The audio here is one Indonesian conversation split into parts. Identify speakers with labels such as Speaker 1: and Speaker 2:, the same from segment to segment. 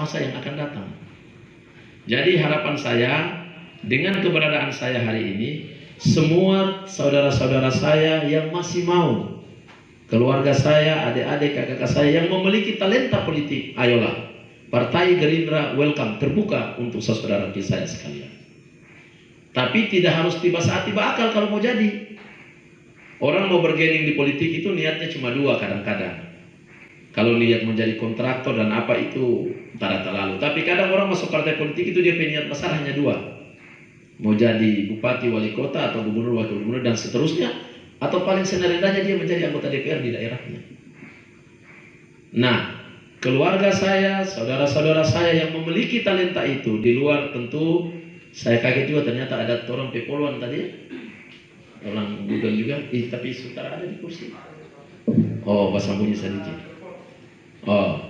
Speaker 1: masa yang akan datang. Jadi harapan saya dengan keberadaan saya hari ini, semua saudara-saudara saya yang masih mau, keluarga saya, adik-adik, kakak-kakak saya yang memiliki talenta politik, ayolah, Partai Gerindra welcome, terbuka untuk saudara saya sekalian. Tapi tidak harus tiba saat tiba akal kalau mau jadi. Orang mau bergaining di politik itu niatnya cuma dua kadang-kadang. Kalau niat menjadi kontraktor dan apa itu tarata lalu. Tapi kadang orang masuk partai politik itu dia punya niat besar hanya dua. Mau jadi bupati, wali kota, atau gubernur, wakil gubernur, dan seterusnya. Atau paling senarendahnya dia menjadi anggota DPR di daerahnya. Nah, keluarga saya, saudara-saudara saya yang memiliki talenta itu, di luar tentu, saya kaget juga ternyata ada orang Pepoluan tadi. Orang Google juga, tapi sutara ada di kursi. Oh, bahasa bunyi sedikit. Oh,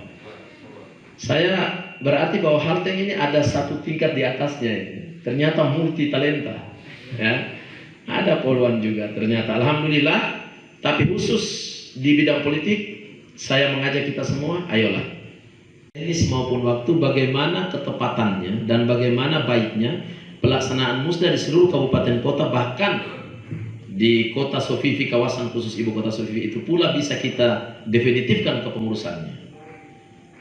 Speaker 1: saya berarti bahwa Halteng ini ada satu tingkat di atasnya ini. Ternyata multi talenta, ya. Ada Poluan juga ternyata. Alhamdulillah. Tapi khusus di bidang politik, saya mengajak kita semua, ayolah. Teknis maupun waktu, bagaimana ketepatannya dan bagaimana baiknya pelaksanaan musda di seluruh kabupaten kota, bahkan di kota Sofifi, kawasan khusus ibu kota Sofifi itu pula bisa kita definitifkan kepengurusannya.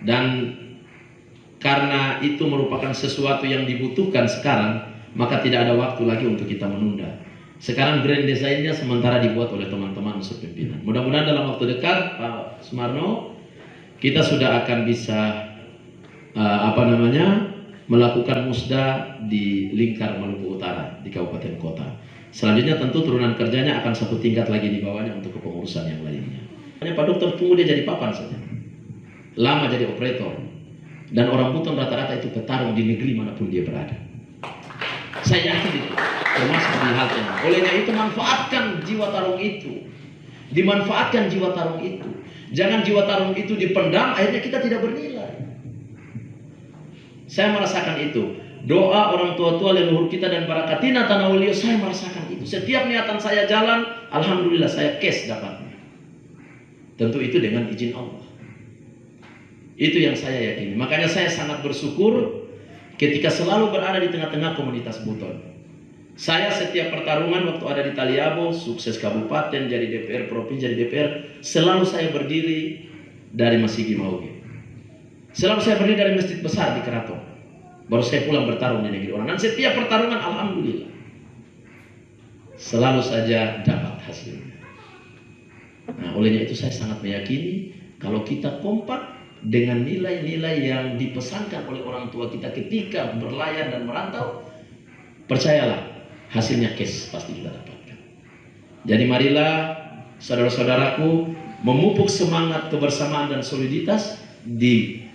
Speaker 1: Dan karena itu merupakan sesuatu yang dibutuhkan sekarang, maka tidak ada waktu lagi untuk kita menunda. Sekarang grand design-nya sementara dibuat oleh teman-teman unsur pimpinan. Mudah-mudahan dalam waktu dekat, Pak Sumarno, kita sudah akan bisa melakukan musda di lingkar Maluku Utara di kabupaten kota. Selanjutnya tentu turunan kerjanya akan satu tingkat lagi di bawahnya untuk kepengurusan yang lainnya. Pak Dokter tunggu dia jadi papan saja. Lama jadi operator. Dan orang Buton rata-rata itu petarung di negeri manapun dia berada. Saya yakin itu, termasuk di Halteng. Olehnya itu manfaatkan jiwa tarung itu. Dimanfaatkan jiwa tarung itu. Jangan jiwa tarung itu dipendam, akhirnya kita tidak bernilai. Saya merasakan itu. Doa orang tua-tua leluhur kita dan barakatina tanah ulio, saya merasakan itu. Setiap niatan saya jalan, alhamdulillah saya cash dapatnya. Tentu itu dengan izin Allah. Itu yang saya yakini. Makanya saya sangat bersyukur ketika selalu berada di tengah-tengah komunitas Buton. Saya setiap pertarungan waktu ada di Taliabo, sukses kabupaten, jadi DPR, provinsi, jadi DPR, selalu saya berdiri dari Masigi Mauge. Selalu saya berdiri dari masjid besar di Keraton. Baru saya pulang bertarung di negeri orang. Dan setiap pertarungan alhamdulillah selalu saja dapat hasilnya. Nah, olehnya itu saya sangat meyakini kalau kita kompak dengan nilai-nilai yang dipesankan oleh orang tua kita ketika berlayar dan merantau, percayalah hasilnya cash pasti kita dapatkan. Jadi marilah saudara-saudaraku memupuk semangat kebersamaan dan soliditas di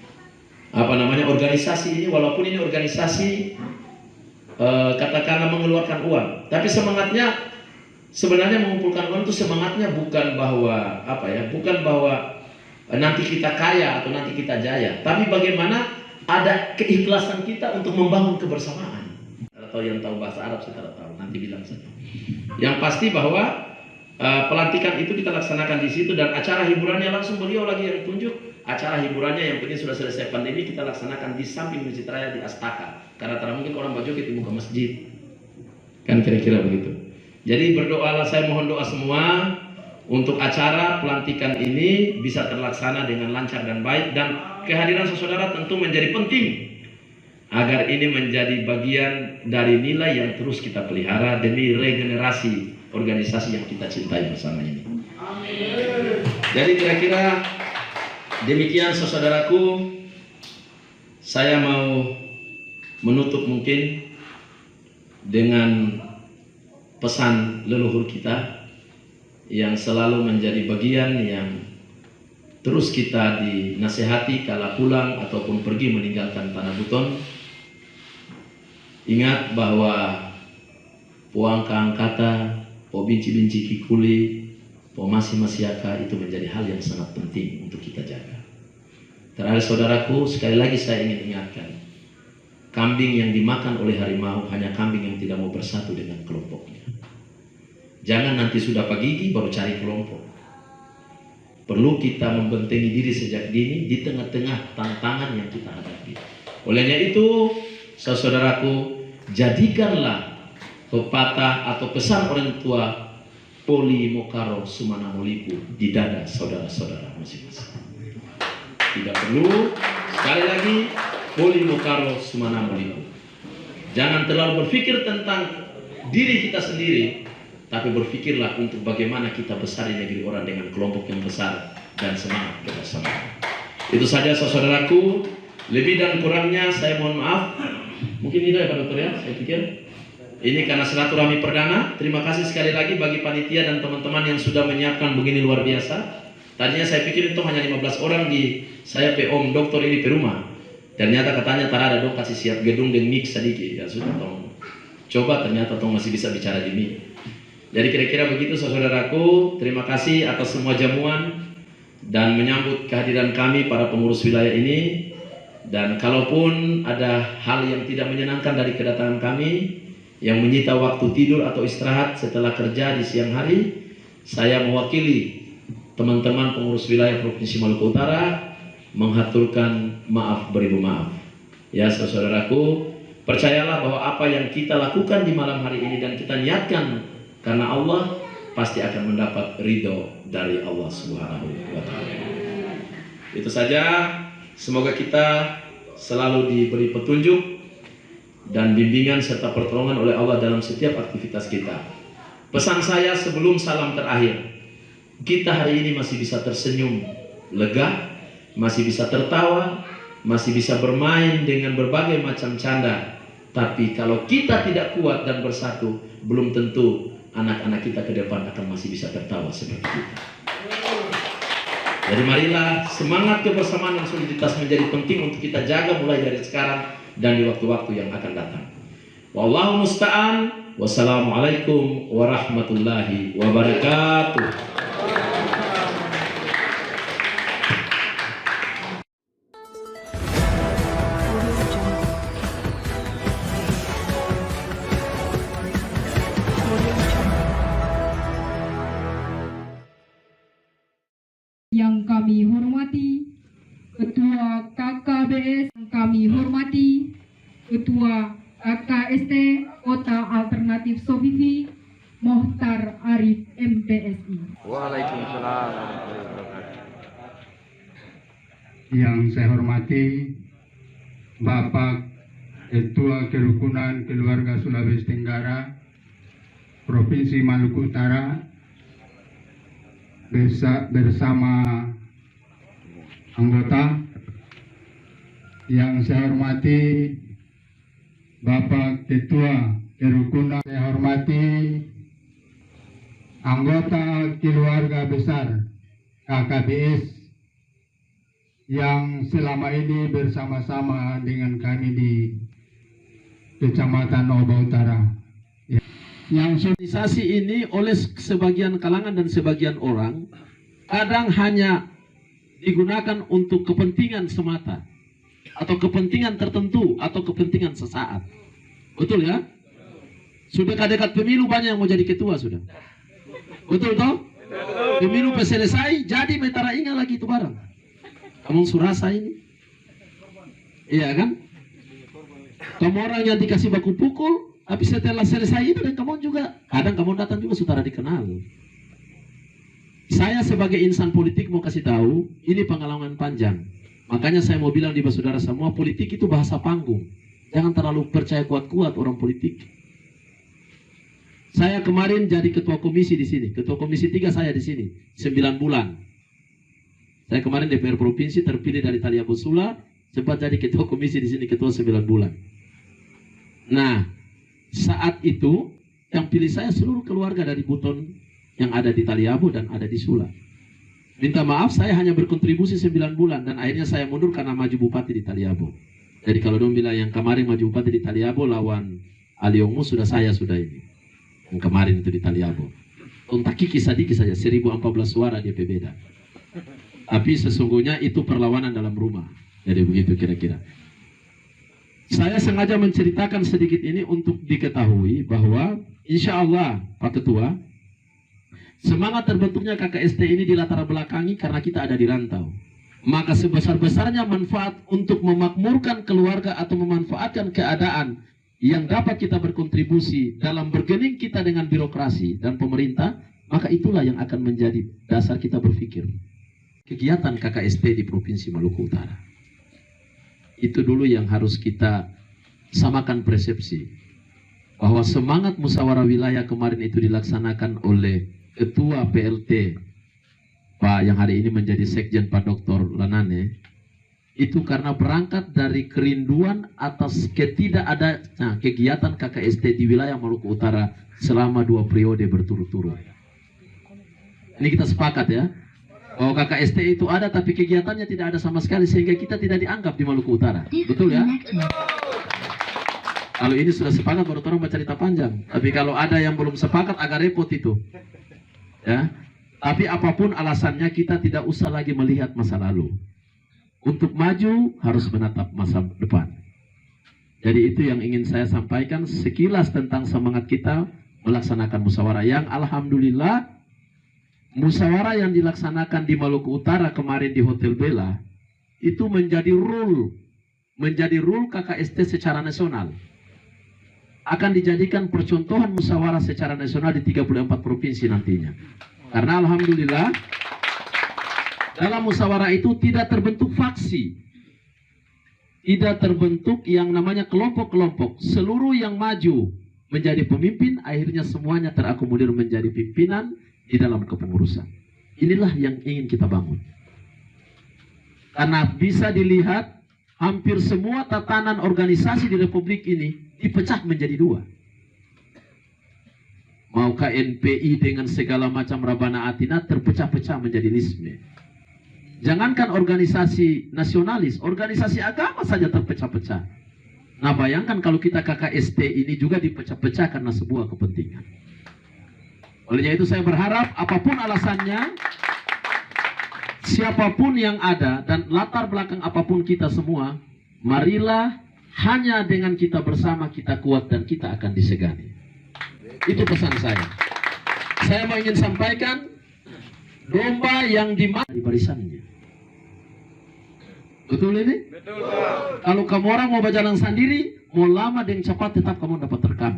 Speaker 1: organisasi ini, walaupun ini organisasi katakanlah mengeluarkan uang, tapi semangatnya sebenarnya mengumpulkan uang itu semangatnya bukan bahwa bukan bahwa nanti kita kaya atau nanti kita jaya, tapi bagaimana ada keikhlasan kita untuk membangun kebersamaan. Atau yang tahu bahasa Arab saya tidak tahu, nanti bilang saja. Yang pasti bahwa pelantikan itu kita laksanakan di situ dan acara hiburannya langsung beliau lagi yang tunjuk. Acara hiburannya yang penting sudah selesai pandemi kita laksanakan di samping Masjid Raya di Astaka. Karena tidak mungkin orang berjoget di muka masjid. Kan kira-kira begitu. Jadi berdoalah, saya mohon doa semua untuk acara pelantikan ini bisa terlaksana dengan lancar dan baik, dan kehadiran saudara tentu menjadi penting agar ini menjadi bagian dari nilai yang terus kita pelihara demi regenerasi organisasi yang kita cintai bersama ini. Amin. Jadi kira-kira demikian saudaraku, saya mau menutup mungkin dengan pesan leluhur kita yang selalu menjadi bagian yang terus kita dinasehati kala pulang ataupun pergi meninggalkan tanah Buton. Ingat bahwa puang kaangkata, po binci-binci kikuli, po masi-masiaka itu menjadi hal yang sangat penting untuk kita jaga. Terakhir saudaraku, sekali lagi saya ingin ingatkan, kambing yang dimakan oleh harimau hanya kambing yang tidak mau bersatu dengan kelompoknya. Jangan nanti sudah pagigi baru cari kelompok. perlu kita membentengi diri sejak dini di tengah-tengah tantangan yang kita hadapi. Olehnya itu, saudaraku, jadikanlah pepatah atau pesan orang tua Poli Mokaro Sumana Moliku di dada saudara-saudara masing-masing. Tidak perlu, sekali lagi, Poli Mokaro Sumana Moliku. Jangan terlalu berpikir tentang diri kita sendiri, tapi berpikirlah untuk bagaimana kita besar di negeri orang dengan kelompok yang besar dan semangat bersama. Itu saja saudaraku, lebih dan kurangnya saya mohon maaf. Mungkin itu ya Pak Dokter ya, saya pikir. Ini karena silaturahmi perdana. Terima kasih sekali lagi bagi panitia dan teman-teman yang sudah menyiapkan begini luar biasa. Tadinya saya pikir itu hanya 15 orang di saya Om Dokter ini perumah. Ternyata katanya tak ada dong kasih siap gedung dan mix sedikit. Ya sudah tolong. Coba ternyata tong masih bisa bicara di mic. Jadi kira-kira begitu saudaraku. Terima kasih atas semua jamuan dan menyambut kehadiran kami para pengurus wilayah ini. Dan kalaupun ada hal yang tidak menyenangkan dari kedatangan kami, yang menyita waktu tidur atau istirahat setelah kerja di siang hari, saya mewakili teman-teman pengurus wilayah Provinsi Maluku Utara menghaturkan maaf beribu maaf. Ya saudaraku, percayalah bahwa apa yang kita lakukan di malam hari ini dan kita niatkan karena Allah, pasti akan mendapat ridho dari Allah Subhanahu wa Ta'ala. Itu saja, semoga kita selalu diberi petunjuk dan bimbingan serta pertolongan oleh Allah dalam setiap aktivitas kita. Pesan saya sebelum salam terakhir, kita hari ini masih bisa tersenyum lega, masih bisa tertawa, masih bisa bermain dengan berbagai macam canda. Tapi kalau kita tidak kuat dan bersatu, belum tentu anak-anak kita ke depan akan masih bisa tertawa seperti kita. Jadi marilah semangat kebersamaan dan soliditas menjadi penting untuk kita jaga mulai dari sekarang dan di waktu-waktu yang akan datang. Wallahu musta'an. Wassalamualaikum warahmatullahi wabarakatuh.
Speaker 2: Yang kami hormati Ketua KKBS, yang kami hormati Ketua KST Kota Alternatif Sofifi Mohtar Arif MPSI.
Speaker 3: Waalaikumsalam warahmatullahi wabarakatuh.
Speaker 4: Yang saya hormati Bapak Ketua Kerukunan Keluarga Sulawesi Tenggara Provinsi Maluku Utara bersama anggota. Yang saya hormati Bapak Ketua Kerukunan, saya hormati anggota keluarga besar KKBS yang selama ini bersama-sama dengan kami di Kecamatan Oba Utara.
Speaker 1: Yang sosialisasi ini oleh sebagian kalangan dan sebagian orang kadang hanya digunakan untuk kepentingan semata atau kepentingan tertentu atau kepentingan sesaat. Betul ya? Sudah dekat pemilu banyak yang mau jadi ketua sudah. Betul toh? Pemilu selesai jadi metara ingat lagi itu barang. Kamu surasa ini. Iya kan? Kamu orang yang dikasih baku pukul, tapi setelah selesai itu dan kamu juga, kadang kamu datang juga saudara dikenal. Saya sebagai insan politik mau kasih tahu, ini pengalaman panjang. Makanya saya mau bilang di saudara semua, politik itu bahasa panggung. Jangan terlalu percaya kuat-kuat orang politik. Saya kemarin jadi ketua komisi di sini, ketua komisi 3 saya di sini, 9 bulan. Saya kemarin DPR provinsi terpilih dari Taliabu Sula, sempat jadi ketua komisi di sini, ketua 9 bulan. Nah, saat itu yang pilih saya seluruh keluarga dari Buton yang ada di Taliabu dan ada di Sula. Minta maaf, saya hanya berkontribusi 9 bulan dan akhirnya saya mundur karena maju bupati di Taliabu. Jadi kalau dong bilang yang kemarin maju bupati di Taliabu lawan Aliongu, sudah saya sudah ini. Yang kemarin itu di Taliabu. Untuk kisah dikit saja, 1014 suara dia beda. Tapi sesungguhnya itu perlawanan dalam rumah. Jadi begitu kira-kira. Saya sengaja menceritakan sedikit ini untuk diketahui bahwa insya Allah Pak Ketua, Semangat terbentuknya KKST ini dilatar belakangi karena kita ada di rantau. Maka sebesar-besarnya manfaat untuk memakmurkan keluarga atau memanfaatkan keadaan yang dapat kita berkontribusi dalam bergening kita dengan birokrasi dan pemerintah, maka itulah yang akan menjadi dasar kita berpikir. Kegiatan KKST di Provinsi Maluku Utara. Itu dulu yang harus kita samakan persepsi. Bahwa semangat musyawarah wilayah kemarin itu dilaksanakan oleh Ketua PLT Pak yang hari ini menjadi Sekjen Pak Dr. Lanane, itu karena berangkat dari kerinduan atas ketidakadanya kegiatan KKST di wilayah Maluku Utara selama 2 periode berturut-turut. Ini kita sepakat ya, bahwa KKST itu ada tapi kegiatannya tidak ada sama sekali sehingga kita tidak dianggap di Maluku Utara. Betul ya? Kalau ini sudah sepakat baru orang baca cerita panjang. Tapi kalau ada yang belum sepakat agak repot itu. Ya. Tapi apapun alasannya kita tidak usah lagi melihat masa lalu. Untuk maju harus menatap masa depan. Jadi itu yang ingin saya sampaikan sekilas tentang semangat kita melaksanakan musyawarah yang alhamdulillah musyawarah yang dilaksanakan di Maluku Utara kemarin di Hotel Bella itu menjadi rule KKST secara nasional. Akan dijadikan percontohan musyawarah secara nasional di 34 provinsi nantinya. Karena alhamdulillah dalam musyawarah itu tidak terbentuk faksi, tidak terbentuk yang namanya kelompok-kelompok. Seluruh yang maju menjadi pemimpin akhirnya semuanya terakomodir menjadi pimpinan di dalam kepengurusan. Inilah yang ingin kita bangun. Karena bisa dilihat hampir semua tatanan organisasi di Republik ini dipecah menjadi 2. Mau KNPI dengan segala macam rabana atina terpecah-pecah menjadi lisme. Jangankan organisasi nasionalis, organisasi agama saja terpecah-pecah. Nah bayangkan kalau kita KKST ini juga dipecah-pecah karena sebuah kepentingan. Olehnya itu saya berharap apapun alasannya, siapapun yang ada dan latar belakang apapun kita semua, marilah hanya dengan kita bersama kita kuat dan kita akan disegani. Itu pesan saya. Saya mau ingin sampaikan domba yang di barisannya. Betul ini? Betul. Kalau kamu orang mau berjalan sendiri, mau lama dan cepat tetap kamu dapat terekam.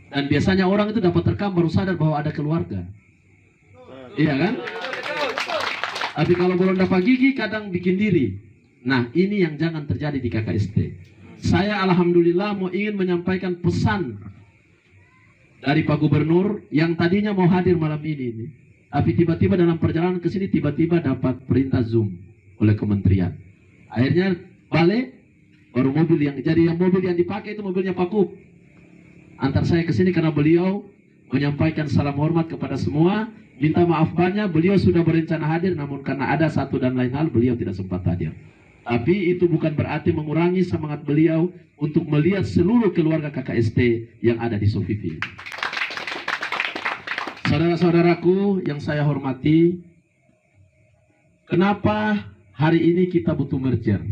Speaker 1: Dan biasanya orang itu dapat terekam baru sadar bahwa ada keluarga. Iya kan? Tapi kalau belum dapat gigi kadang bikin diri. Nah ini yang jangan terjadi di KKST. Saya alhamdulillah mau ingin menyampaikan pesan dari Pak Gubernur yang tadinya mau hadir malam ini, tapi tiba-tiba dalam perjalanan ke sini tiba-tiba dapat perintah Zoom oleh kementerian. Akhirnya balik, baru mobil yang mobil yang dipakai itu mobilnya Pak Kup. Antar saya ke sini karena beliau menyampaikan salam hormat kepada semua, minta maaf banyak. Beliau sudah berencana hadir, namun karena ada satu dan lain hal beliau tidak sempat hadir. Tapi itu bukan berarti mengurangi semangat beliau untuk melihat seluruh keluarga KKST yang ada di Sofifi. Saudara-saudaraku yang saya hormati, kenapa hari ini kita butuh merger?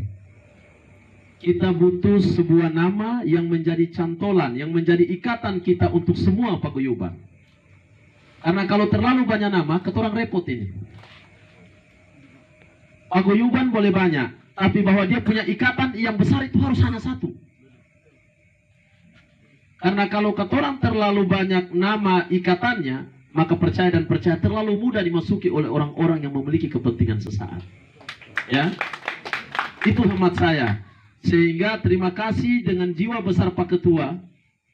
Speaker 1: Kita butuh sebuah nama yang menjadi cantolan, yang menjadi ikatan kita untuk semua paguyuban. Karena kalau terlalu banyak nama, ketorang repot ini. Paguyuban boleh banyak, tapi bahwa dia punya ikatan yang besar itu harus hanya satu. Karena kalau ketorang terlalu banyak nama ikatannya, maka percaya dan percaya terlalu mudah dimasuki oleh orang-orang yang memiliki kepentingan sesaat. Ya, itu hemat saya. Sehingga terima kasih dengan jiwa besar Pak Ketua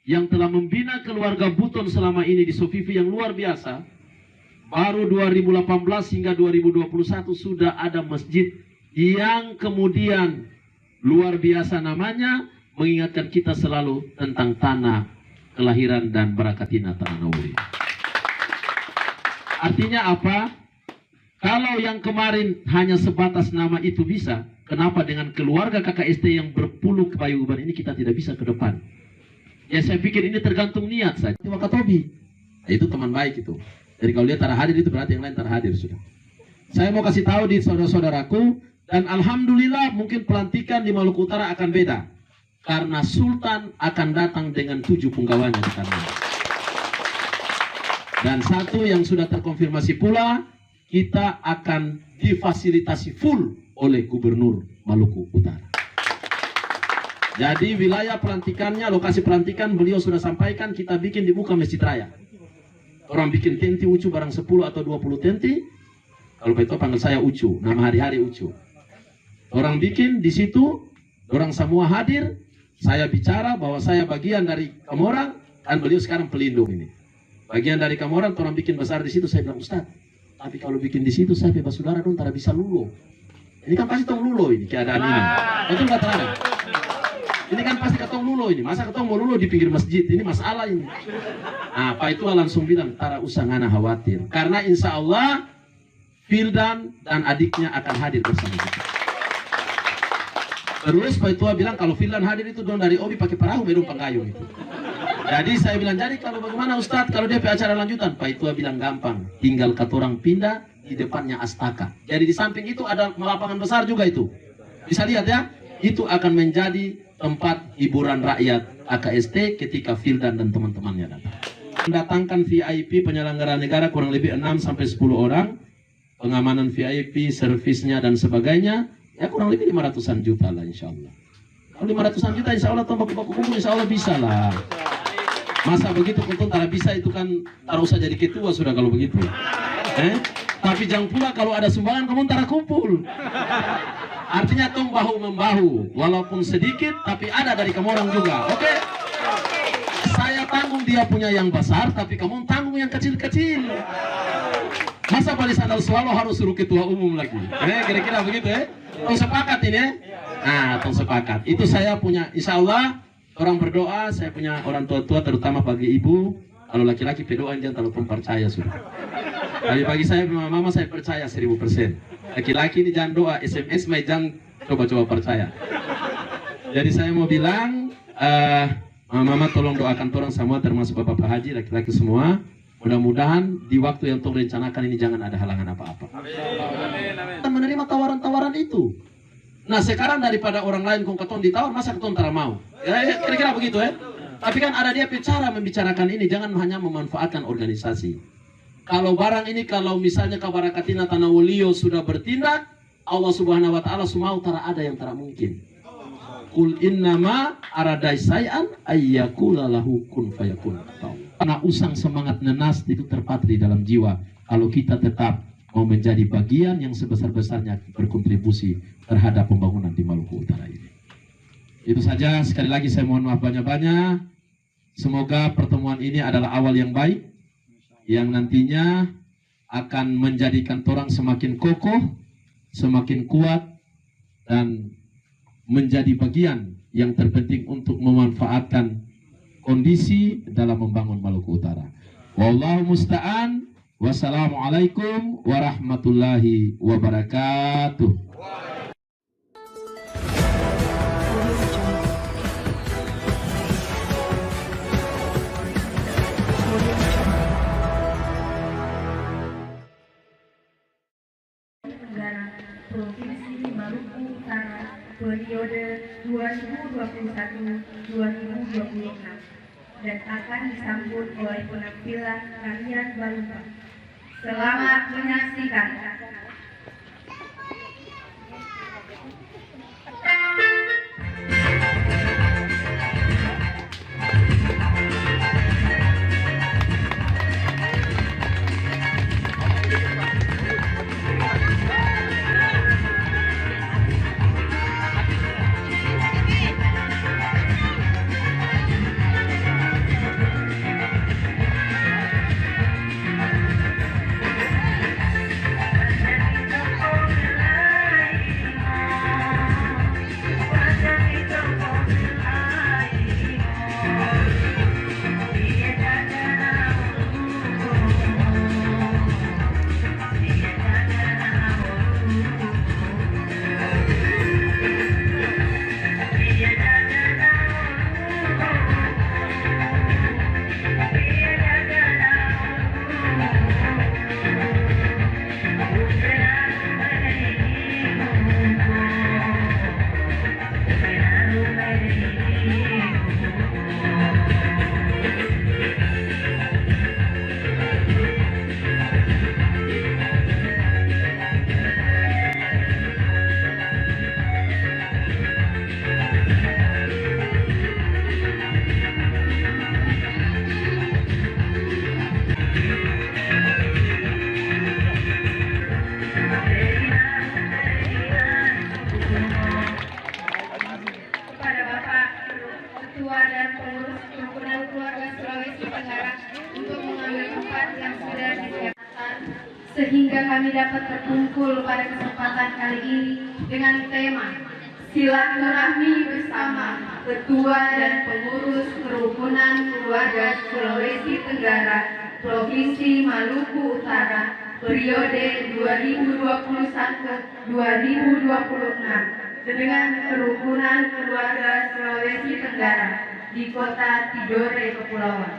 Speaker 1: yang telah membina keluarga Buton selama ini di Sofifi yang luar biasa. Baru 2018 hingga 2021 sudah ada masjid yang kemudian luar biasa namanya, mengingatkan kita selalu tentang tanah kelahiran dan Barakatina Tanah Nauri. Artinya apa? Kalau yang kemarin hanya sebatas nama itu bisa, kenapa dengan keluarga KKST yang berpuluh paguyuban ini kita tidak bisa ke depan? Ya saya pikir ini tergantung niat saja. Wakatobi, nah, itu teman baik itu. Jadi kalau dia tak hadir itu berarti yang lain tak hadir sudah. Saya mau kasih tahu di saudara-saudaraku, dan alhamdulillah mungkin pelantikan di Maluku Utara akan beda. Karena Sultan akan datang dengan 7 punggawanya di sana. Dan satu yang sudah terkonfirmasi pula, kita akan difasilitasi full oleh Gubernur Maluku Utara. Jadi wilayah pelantikannya, lokasi pelantikan beliau sudah sampaikan kita bikin di muka Masjid Raya. Orang bikin tenti Ucu barang 10 atau 20 tenti. Kalau itu panggil saya Ucu, nama hari-hari Ucu. Orang bikin di situ, orang semua hadir. Saya bicara bahwa saya bagian dari Kamorang, dan beliau sekarang pelindung ini. Bagian dari Kamorang, orang bikin besar di situ. Saya bilang, Ustaz, tapi kalau bikin di situ saya bebas saudara dong, tak bisa lulo. Ini kan pasti tong lulo ini keadaan ini. Betul nggak terang? Ini kan pasti ketong lulo ini. Masa ketong mau lulo di pinggir masjid? Ini masalah ini. Nah, Pak itu langsung bilang, tara usah ngana khawatir. Karena insya Allah Firdan dan adiknya akan hadir bersama kita. Terus Pak Itua bilang kalau Firdan hadir itu dong dari Obi pakai perahu bedung penggayung itu. Jadi saya bilang, jadi kalau bagaimana Ustadz kalau dia acara lanjutan? Pak Itua bilang gampang, tinggal katorang pindah di depannya Astaka. Jadi di samping itu ada lapangan besar juga itu. Bisa lihat ya, itu akan menjadi tempat hiburan rakyat AKST ketika Firdan dan teman-temannya datang. Mendatangkan VIP penyelenggara negara kurang lebih 6-10 orang. Pengamanan VIP, servisnya dan sebagainya, ya kurang lebih 500-an juta lah insya Allah. Kalau 500-an juta insya Allah tambah baku kumpul insya Allah bisa lah. Masa begitu kuntung tak bisa itu kan tak usah jadi ketua sudah kalau begitu. Tapi jangan pula kalau ada sumbangan kamu tak kumpul. Artinya tong bahu-membahu, walaupun sedikit tapi ada dari kamu orang juga. Oke? Saya tanggung dia punya yang besar, tapi kamu tanggung yang kecil-kecil. Masa Bali Sandal selalu harus suruh ketua umum lagi? Kira-kira begitu ya? Tong sepakat ini ya? Nah, tong sepakat. Itu saya punya, insya Allah orang berdoa, saya punya orang tua-tua terutama bagi ibu. Kalau laki-laki berdoa jangan terlalu percaya sudah. Tapi bagi saya mama saya percaya 1000%. Laki-laki ini jangan doa, SMS jangan coba-coba percaya. Jadi saya mau bilang, mama tolong doakan orang semua termasuk bapak haji, laki-laki semua. Mudah-mudahan di waktu yang tong rencanakan ini jangan ada halangan apa-apa. Kita menerima tawaran-tawaran itu. Nah sekarang daripada orang lain kong ketong ditawar, masa ketong tak mau? Ya, kira-kira begitu ya. Tapi kan ada dia cara membicarakan ini, jangan hanya memanfaatkan organisasi. Kalau barang ini, kalau misalnya kabarakatina Tanawulio sudah bertindak, Allah Subhanahu Wa Taala semua utara ada yang tak mungkin. Kul innama aradai sayan ayyakula lahu kun fayakun. Karena usang semangat nenas itu terpatri dalam jiwa. Kalau kita tetap mau menjadi bagian yang sebesar-besarnya berkontribusi terhadap pembangunan di Maluku Utara ini. Itu saja, sekali lagi saya mohon maaf banyak-banyak. Semoga pertemuan ini adalah awal yang baik, yang nantinya akan menjadikan orang semakin kokoh, semakin kuat, dan menjadi bagian yang terpenting untuk memanfaatkan kondisi dalam membangun Maluku Utara. Wallahu musta'an. Wassalamualaikum warahmatullahi wabarakatuh.
Speaker 5: Negara Provinsi Maluku Utara periode 2021-2026 dan akan disambut oleh penampilan tarian Baluba. Selamat menyaksikan. yang sudah disiapkan sehingga kami dapat berkumpul pada kesempatan kali ini dengan tema Silaturahmi Bersama Ketua dan Pengurus Kerukunan Keluarga Sulawesi Tenggara Provinsi Maluku Utara periode 2021-2026 dengan Kerukunan Keluarga Sulawesi Tenggara di Kota Tidore, Kepulauan.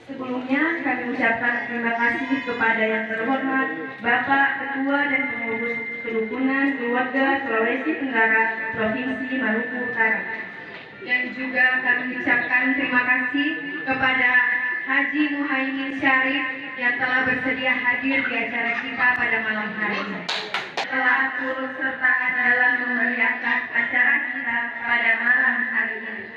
Speaker 5: Sebelumnya kami ucapkan terima kasih kepada yang terhormat Bapak Ketua dan Pengurus Kerukunan Keluarga Sulawesi Tenggara Provinsi Maluku Utara. Dan juga kami ucapkan terima kasih kepada Haji Muhaimin Syarif yang telah bersedia hadir di acara kita pada malam hari ini. Telah turut serta dalam memeriahkan acara kita pada malam hari ini.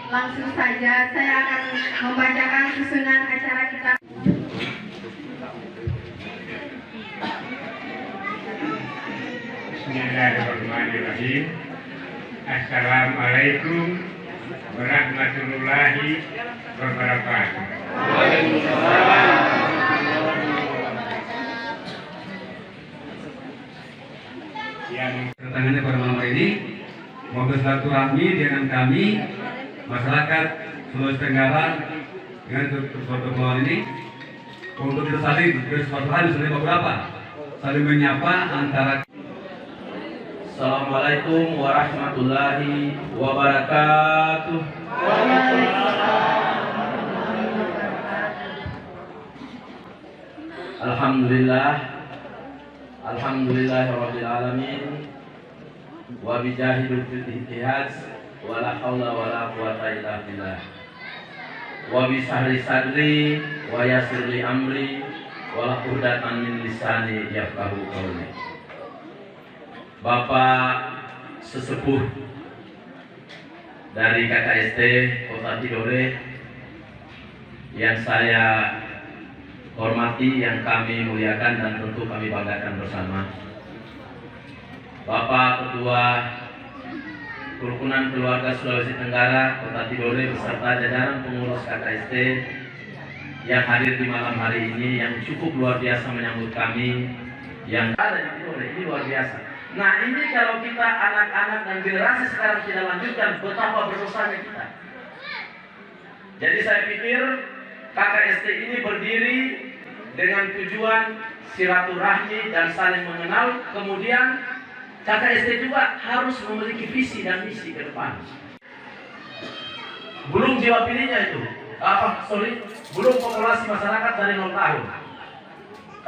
Speaker 5: Langsung saja saya akan membacakan susunan acara kita.
Speaker 4: Bismillahirrahmanirrahim. Assalamualaikum warahmatullahi wabarakatuh. Yang kedatangannya pada malam hari ini mau bersilaturahmi dengan kami masyarakat Sulawesi Tenggara dengan suatu kepulauan ini untuk kita saling bersilaturahmi saling beberapa saling menyapa antara.
Speaker 1: Assalamualaikum warahmatullahi wabarakatuh. Alhamdulillahirabbil alamin wa bijahidul ittihad wala haula wala quwata illa billah wa bi sahri sadri wa yassir li amri wa uqdatan min lisani yafqahu qawli. Bapak sesepuh dari KKST Kota Tidore yang saya hormati, yang kami muliakan dan tentu kami banggakan bersama, Bapak Ketua Kerukunan Keluarga Sulawesi Tenggara Kota Tidore beserta jajaran pengurus KKST yang hadir di malam hari ini, yang cukup luar biasa menyambut kami yang ada di Tidore, ini luar biasa. Nah, ini kalau kita anak-anak dan generasi sekarang tidak lanjutkan, betapa berdosanya kita. Jadi saya pikir KKST ini berdiri dengan tujuan silaturahmi dan saling mengenal. Kemudian KKST juga harus memiliki visi dan misi ke depan. Belum jiwa pilihnya itu, belum populasi masyarakat dari 0 tahun.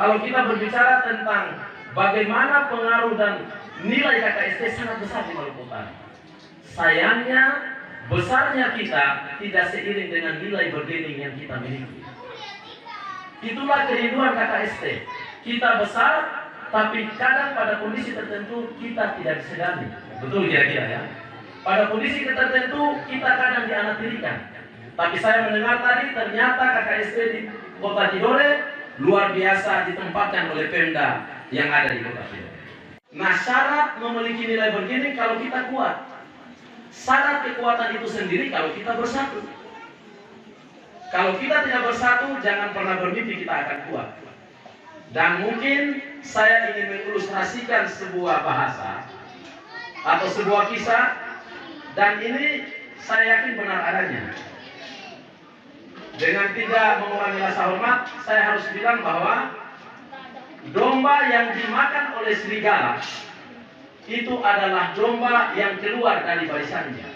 Speaker 1: Kalau kita berbicara tentang bagaimana pengaruh dan nilai KKST sangat besar di Maluku Utara. Sayangnya besarnya kita tidak seiring dengan nilai bergening yang kita miliki. Itulah kerinduan KKST. Kita besar, tapi kadang pada kondisi tertentu kita tidak disegani. Betul kira-kira ya? Pada kondisi tertentu kita kadang dianaktirikan. Tapi saya mendengar tadi ternyata KKST di Kota Tidore luar biasa ditempatkan oleh Pemda yang ada di Kota Tidore. Nah, syarat memiliki nilai bergening kalau kita kuat. Syarat kekuatan itu sendiri kalau kita bersatu. Kalau kita tidak bersatu, jangan pernah bermimpi kita akan kuat. Dan mungkin saya ingin mengilustrasikan sebuah bahasa atau sebuah kisah, dan ini saya yakin benar adanya. Dengan tidak mengurangi rasa hormat, saya harus bilang bahwa domba yang dimakan oleh serigala itu adalah domba yang keluar dari barisannya.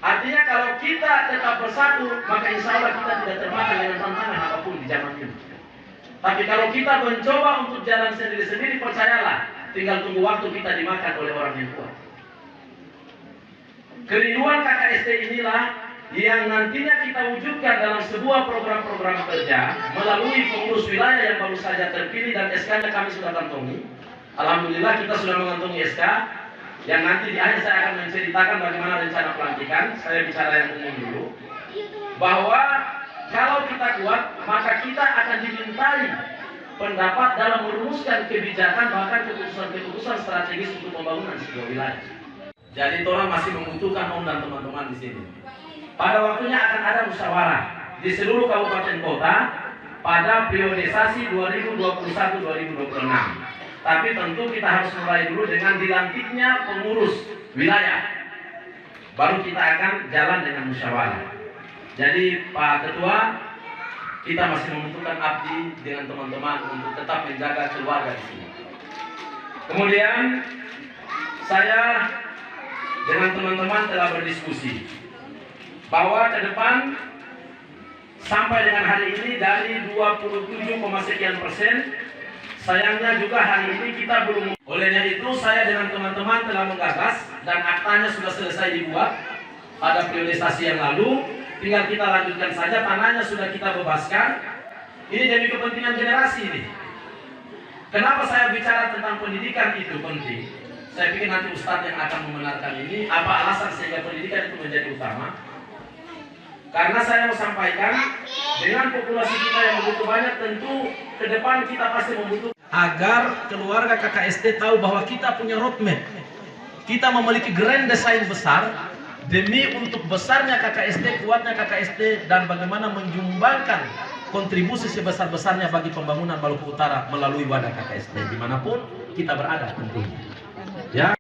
Speaker 1: Artinya kalau kita tetap bersatu, maka insya Allah kita tidak termakan dengan tantangan apapun di zaman ini. Tapi kalau kita mencoba untuk jalan sendiri-sendiri, percayalah, tinggal tunggu waktu kita dimakan oleh orang yang kuat. Kerinduan KKST inilah yang nantinya kita wujudkan dalam sebuah program-program kerja melalui pengurus wilayah yang baru saja terpilih, dan SK-nya kami sudah kantongi. Alhamdulillah kita sudah mengantongi SK yang nanti di akhir saya akan menceritakan bagaimana rencana pelantikan. Saya bicara yang umum dulu, bahwa kalau kita kuat maka kita akan dimintai pendapat dalam merumuskan kebijakan, bahkan keputusan-keputusan strategis untuk pembangunan sebuah wilayah. Jadi orang masih membutuhkan Om dan teman-teman di sini. Pada waktunya akan ada musyawarah di seluruh kabupaten kota pada priorisasi 2021-2026. Tapi tentu kita harus mulai dulu dengan dilantiknya pengurus wilayah. Baru kita akan jalan dengan musyawarah. Jadi Pak Ketua, kita masih membutuhkan abdi dengan teman-teman untuk tetap menjaga keluarga di sini. Kemudian saya dengan teman-teman telah berdiskusi bahwa ke depan sampai dengan hari ini dari 27,sekian%, sayangnya juga hari ini kita belum. Olehnya itu saya dengan teman-teman telah menggagas dan aktanya sudah selesai dibuat pada priorisasi yang lalu. Tinggal kita lanjutkan saja, tanahnya sudah kita bebaskan. Ini demi kepentingan generasi ini. Kenapa saya bicara tentang pendidikan itu penting? Saya pikir nanti Ustadz yang akan membenarkan ini. Apa alasan sehingga pendidikan itu menjadi utama? Karena saya mau sampaikan, dengan populasi kita yang begitu banyak, tentu ke depan kita pasti membutuhkan. Agar keluarga KKST tahu bahwa kita punya roadmap. Kita memiliki grand design besar, demi untuk besarnya KKST, kuatnya KKST, dan bagaimana menjumbangkan kontribusi sebesar-besarnya bagi pembangunan Maluku Utara melalui wadah KKST dimanapun kita berada tentunya. Ya.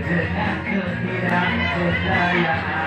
Speaker 6: dengan ketidakberdayaan.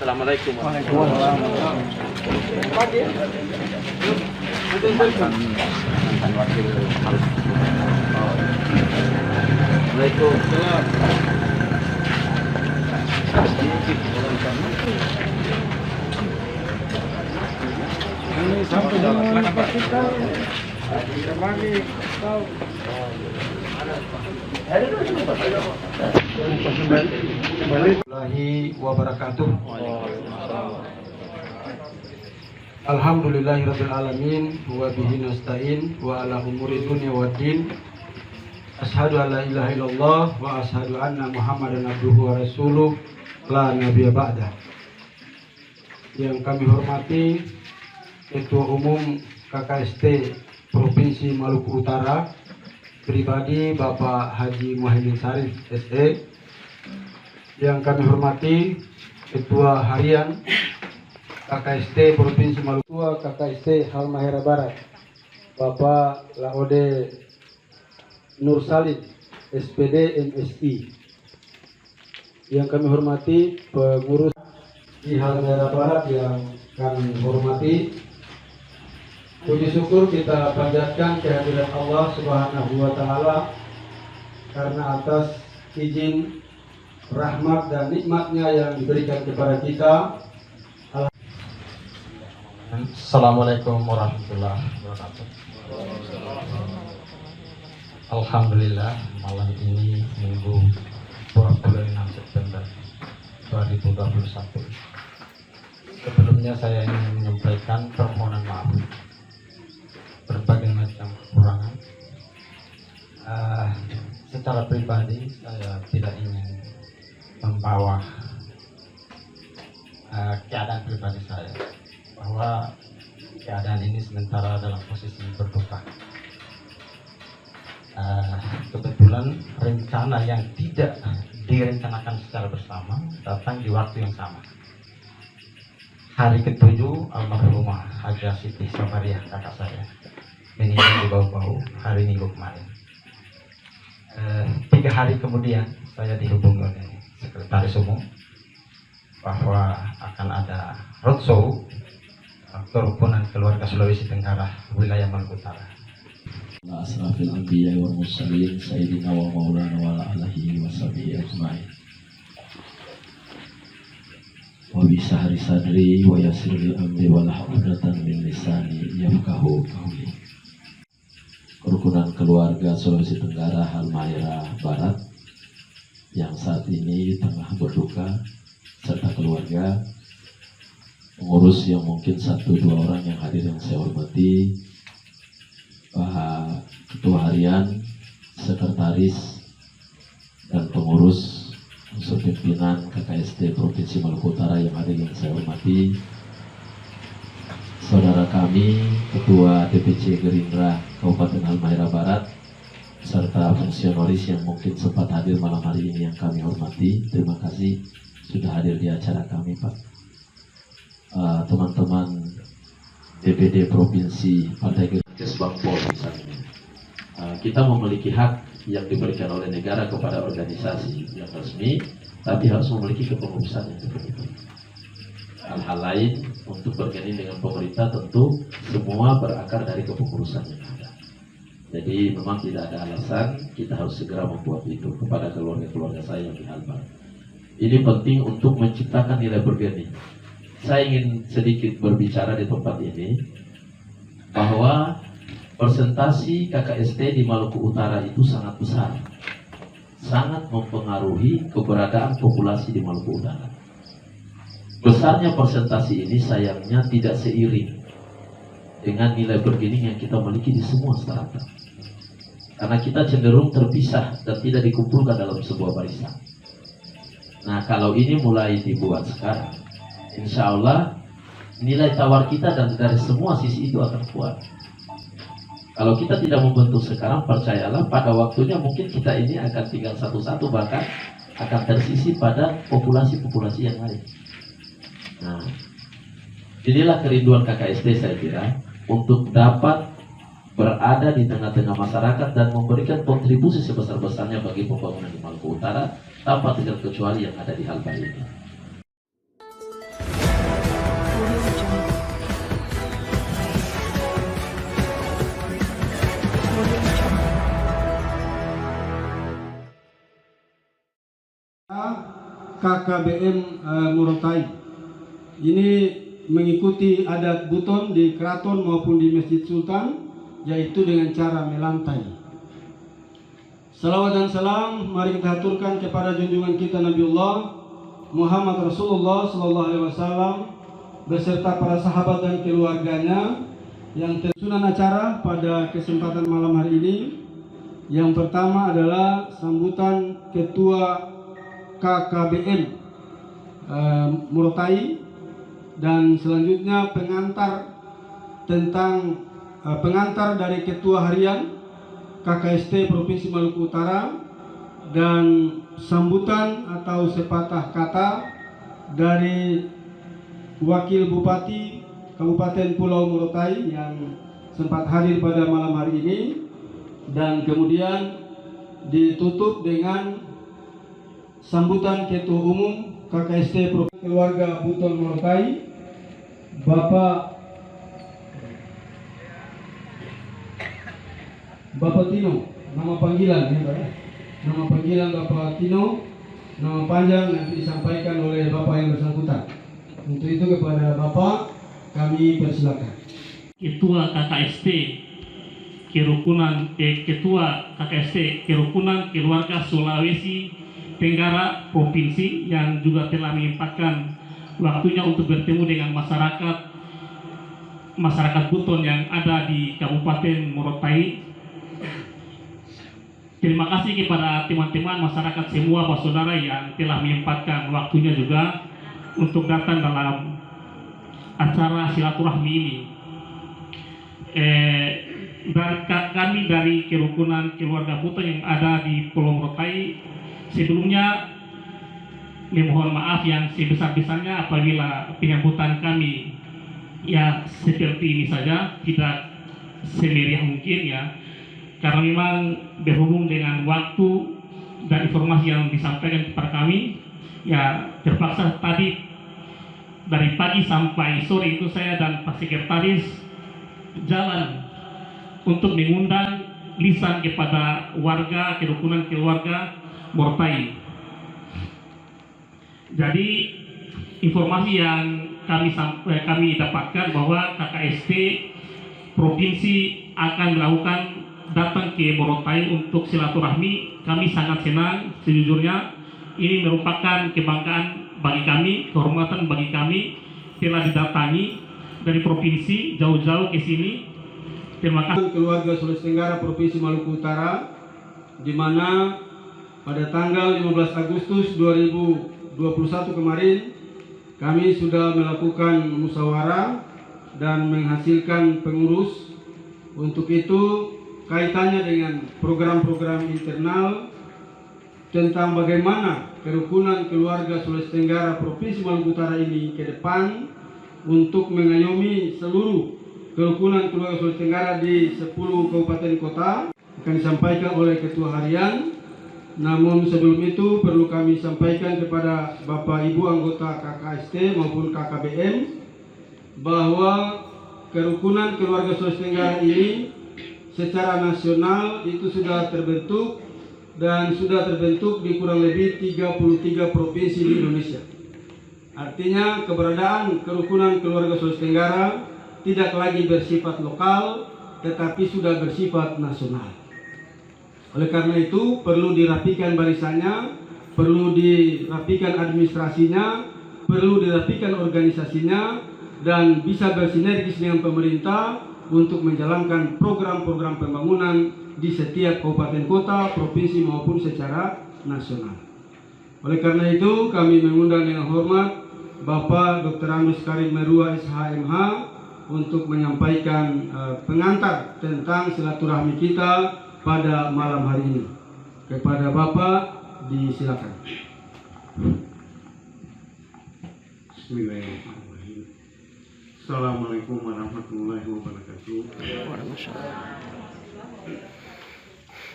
Speaker 3: Assalamualaikum
Speaker 7: Ini sampai dengan kita berbagi tahu. Warahmatullahi wabarakatuh. Alhamdulillahirabbil alamin wa bihi nasta'in wa ala umuri dunya waddin. Asyhadu an la ilaha illallah wa asyhadu anna Muhammadan abduhu wa rasuluh la nabiyya ba'da. Yang kami hormati Ketua Umum KKST Provinsi Maluku Utara, pribadi Bapak Haji Muhaimin Syarif SE. Yang kami hormati Ketua Harian KKST Provinsi Maluku, KKST Halmahera Barat, Bapak Laode Nur Salim SPD MSI. Yang kami hormati pengurus di Halmahera Barat yang kami hormati. Puji syukur kita panjatkan kehadiran Allah Subhanahu wa Ta'ala karena atas izin, rahmat dan nikmatnya yang diberikan kepada kita.
Speaker 8: Assalamualaikum warahmatullahi wabarakatuh. Alhamdulillah, malam ini Minggu 26 September 2021. Sebelumnya saya ingin menyampaikan permohonan maaf berbagai macam kekurangan. Secara pribadi saya tidak ingin membawa keadaan pribadi saya, bahwa keadaan ini sementara dalam posisi berduka. Kebetulan rencana yang tidak direncanakan secara bersama datang di waktu yang sama. Hari ke-7 almarhumah Haja Siti Sabariah, kakak saya, meninggal di bau-bau hari Minggu kemarin. 3 hari kemudian saya dihubungi oleh Sekretaris Umum bahwa akan ada roadshow kerukunan keluarga Sulawesi Tenggara wilayah Maluku Utara.
Speaker 9: Asrafil anbiya wal mursalin sayyidina wa maulana wa ala alihi wa sahbihi ajmain. Wa bi sahri sadri wa yassirli amri wa la uqdatan min lisani yafqahu qawli. Kerukunan keluarga Sulawesi Tenggara Halmahera Barat yang saat ini tengah berduka, serta keluarga, pengurus yang mungkin 1-2 orang yang hadir yang saya hormati, Pak Ketua Harian sekretaris dan pengurus unsur pimpinan KKST Provinsi Maluku Utara yang hadir yang saya hormati, saudara kami Ketua DPC Gerindra Kabupaten Halmahera Barat, serta fungsionaris yang mungkin sempat hadir malam hari ini yang kami hormati. Terima kasih sudah hadir di acara kami, Pak. Teman-teman DPD Provinsi Partai Gerindra Kesbangpol misalnya, kita memiliki hak yang diberikan oleh negara kepada organisasi yang resmi, tapi harus memiliki kepengurusan yang betul-betul. Hal-hal lain untuk bergabung dengan pemerintah tentu semua berakar dari kepengurusan yang ada. Jadi memang tidak ada alasan, kita harus segera membuat itu kepada keluarga-keluarga saya yang di Halbar. Ini penting untuk menciptakan nilai bergabung. Saya ingin sedikit berbicara di tempat ini bahwa persentasi KKST di Maluku Utara itu sangat besar, sangat mempengaruhi keberadaan populasi di Maluku Utara. Besarnya persentasi ini sayangnya tidak seiring dengan nilai bergening yang kita miliki di semua strata, karena kita cenderung terpisah dan tidak dikumpulkan dalam sebuah barisan. Nah, kalau ini mulai dibuat sekarang, insya Allah nilai tawar kita dan dari semua sisi itu akan kuat. Kalau kita tidak membentuk sekarang, percayalah pada waktunya mungkin kita ini akan tinggal satu-satu, bahkan akan tersisi pada populasi-populasi yang lain. Nah, inilah kerinduan KKST saya kira, untuk dapat berada di tengah-tengah masyarakat dan memberikan kontribusi sebesar-besarnya bagi pembangunan di Maluku Utara tanpa terkecuali yang ada di Halbar ini.
Speaker 7: KKBM Morotai ini mengikuti adat Buton di keraton maupun di Masjid Sultan, yaitu dengan cara melantai. Salawat dan salam mari kita haturkan kepada junjungan kita Nabiullah Muhammad Rasulullah Sallallahu Alaihi Wasallam beserta para sahabat dan keluarganya yang tersusun acara pada kesempatan malam hari ini. Yang pertama adalah sambutan Ketua KKBM Morotai, dan selanjutnya pengantar dari Ketua Harian KKST Provinsi Maluku Utara, dan sambutan atau sepatah kata dari Wakil Bupati Kabupaten Pulau Morotai yang sempat hadir pada malam hari ini, dan kemudian ditutup dengan sambutan Ketua Umum KKST Provinsi Keluarga Buton Morotai, Bapak Tino, nama panggilan ya Pak. Nama panggilan Bapak Tino, nama panjang nanti disampaikan oleh Bapak yang bersangkutan. Untuk itu kepada Bapak kami persilakan.
Speaker 6: Ketua KKST Kerukunan Keluarga Sulawesi Tenggara Provinsi yang juga telah menyempatkan waktunya untuk bertemu dengan masyarakat Buton yang ada di Kabupaten Morotai. Terima kasih kepada teman-teman masyarakat semua, Pak Saudara yang telah menyempatkan waktunya juga untuk datang dalam acara silaturahmi ini. Kami dari Kerukunan Keluarga Buton yang ada di Pulau Morotai sebelumnya memohon maaf yang sebesar-besarnya apabila penyambutan kami ya seperti ini saja, tidak semeriah mungkin ya, karena memang berhubung dengan waktu dan informasi yang disampaikan kepada kami ya, terpaksa tadi dari pagi sampai sore itu saya dan Pak Sekretaris jalan untuk mengundang lisan kepada warga Kerukunan Keluarga Morotai. Jadi informasi yang kami dapatkan bahwa KKST Provinsi akan melakukan datang ke Morotai untuk silaturahmi. Kami sangat senang sejujurnya. Ini merupakan kebanggaan bagi kami, kehormatan bagi kami telah didatangi dari provinsi jauh-jauh ke sini. Terima kasih.
Speaker 7: Keluarga Sulawesi Tenggara Provinsi Maluku Utara di mana pada tanggal 15 Agustus 2021 kemarin kami sudah melakukan musyawarah dan menghasilkan pengurus. Untuk itu kaitannya dengan program-program internal tentang bagaimana kerukunan keluarga Sulawesi Tenggara Provinsi Maluku Utara ini ke depan untuk mengayomi seluruh kerukunan keluarga Sulawesi Tenggara di 10 kabupaten kota akan disampaikan oleh Ketua Harian. Namun sebelum itu perlu kami sampaikan kepada Bapak Ibu anggota KKST maupun KKBM bahwa kerukunan keluarga Sulawesi Tenggara ini secara nasional itu sudah terbentuk dan sudah terbentuk di kurang lebih 33 provinsi di Indonesia. Artinya keberadaan kerukunan keluarga Sulawesi Tenggara tidak lagi bersifat lokal tetapi sudah bersifat nasional. Oleh karena itu perlu dirapikan barisannya, perlu dirapikan administrasinya, perlu dirapikan organisasinya, dan bisa bersinergis dengan pemerintah untuk menjalankan program-program pembangunan di setiap kabupaten kota, provinsi maupun secara nasional. Oleh karena itu kami mengundang dengan hormat Bapak Dr. Andes Karim Merua SHMH untuk menyampaikan pengantar tentang silaturahmi kita pada malam hari ini. Kepada Bapak disilakan.
Speaker 10: Bismillahirrahmanirrahim. Assalamualaikum warahmatullahi wabarakatuh.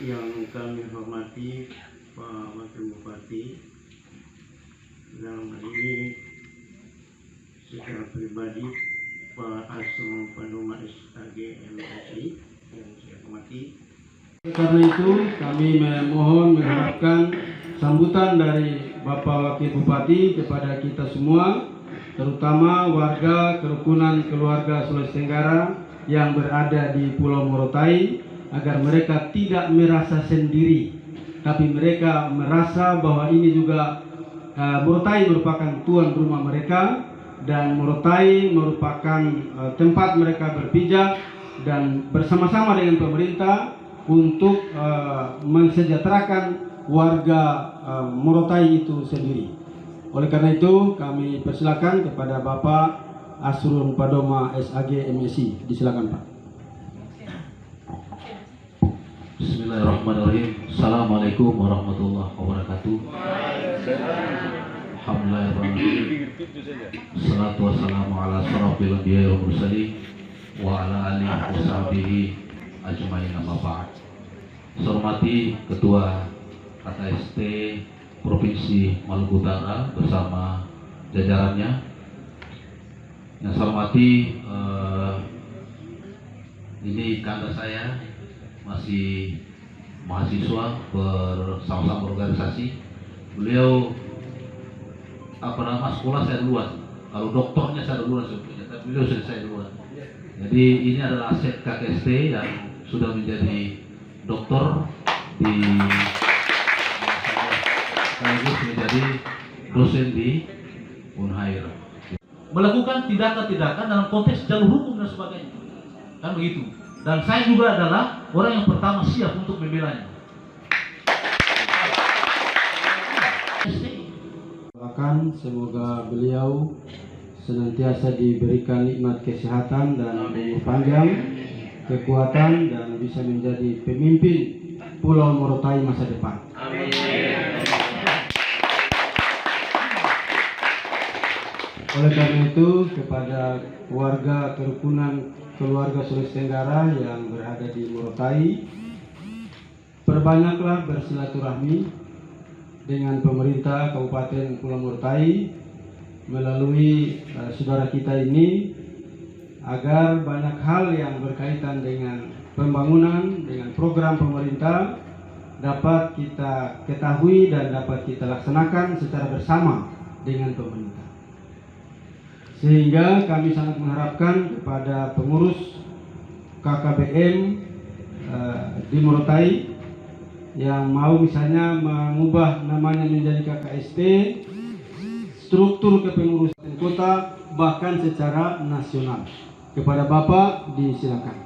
Speaker 10: Yang kami hormati Pak Wakil Bupati, dalam hal ini secara pribadi Pak Asrul Padoma SAG MSI yang saya hormati.
Speaker 7: Karena itu kami memohon mengharapkan sambutan dari Bapak Wakil Bupati kepada kita semua, terutama warga kerukunan keluarga Sulawesi Tenggara yang berada di Pulau Morotai, agar mereka tidak merasa sendiri, tapi mereka merasa bahwa ini juga Morotai merupakan tuan rumah mereka dan Morotai merupakan tempat mereka berpijak dan bersama-sama dengan pemerintah untuk mensejahterakan warga Morotai itu sendiri. Oleh karena itu kami persilakan kepada Bapak Asrul Padoma SAG MSI. Disilakan Pak.
Speaker 9: Bismillahirrahmanirrahim. Assalamualaikum warahmatullahi wabarakatuh. Alhamdulillahirrahmanirrahim. Salatu wassalamu ala asrofil anbiya'i wal mursalin wa ala alihi wa sahbihi ajmain, amma ba'd. Saya hormati Ketua KKST Provinsi Maluku Utara bersama jajarannya. Yang saya hormati, ini kakak saya masih mahasiswa bersama-sama berorganisasi. Beliau sekolah saya duluan, kalau doktornya saya duluan sebetulnya, tapi beliau sudah saya duluan. Jadi ini adalah aset KKST yang sudah menjadi doktor di sekaligus menjadi dosen di Unhair, melakukan tindakan-tindakan dalam konteks jalur hukum dan sebagainya, kan begitu. Dan saya juga adalah orang yang pertama siap untuk membelanya.
Speaker 7: Semoga beliau senantiasa diberikan nikmat kesehatan dan umur panjang, kekuatan, dan bisa menjadi pemimpin Pulau Morotai masa depan. Amin. Oleh karena itu, kepada warga kerukunan keluarga Sulawesi Tenggara yang berada di Morotai, perbanyaklah bersilaturahmi dengan pemerintah Kabupaten Pulau Morotai melalui saudara kita ini, agar banyak hal yang berkaitan dengan pembangunan, dengan program pemerintah dapat kita ketahui dan dapat kita laksanakan secara bersama dengan pemerintah. Sehingga kami sangat mengharapkan kepada pengurus KKBM di Morotai yang mau misalnya mengubah namanya menjadi KKST, struktur kepengurusan kota, bahkan secara nasional. Kepada Bapak disilakan.